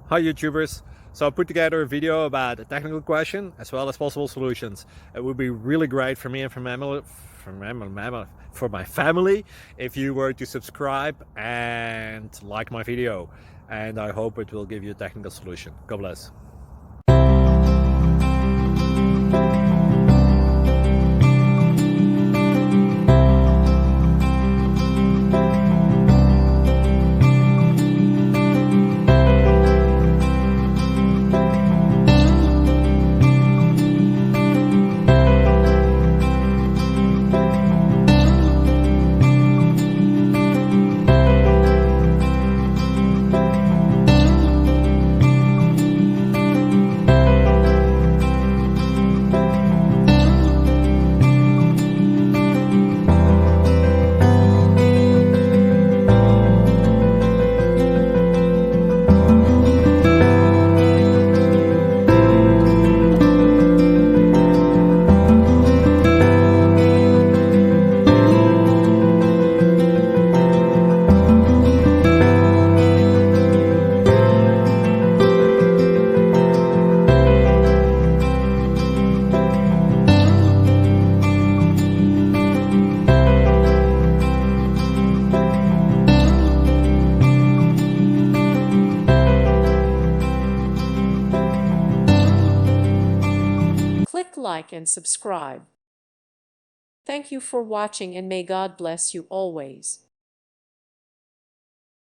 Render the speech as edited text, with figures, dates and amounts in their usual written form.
Hi YouTubers! So I put together a video about a technical question as well as possible solutions. It would be really great for me and for my family if you were to subscribe and like my video, and I hope it will give you a technical solution. God bless. Click like and subscribe. Thank you for watching and may God bless you always.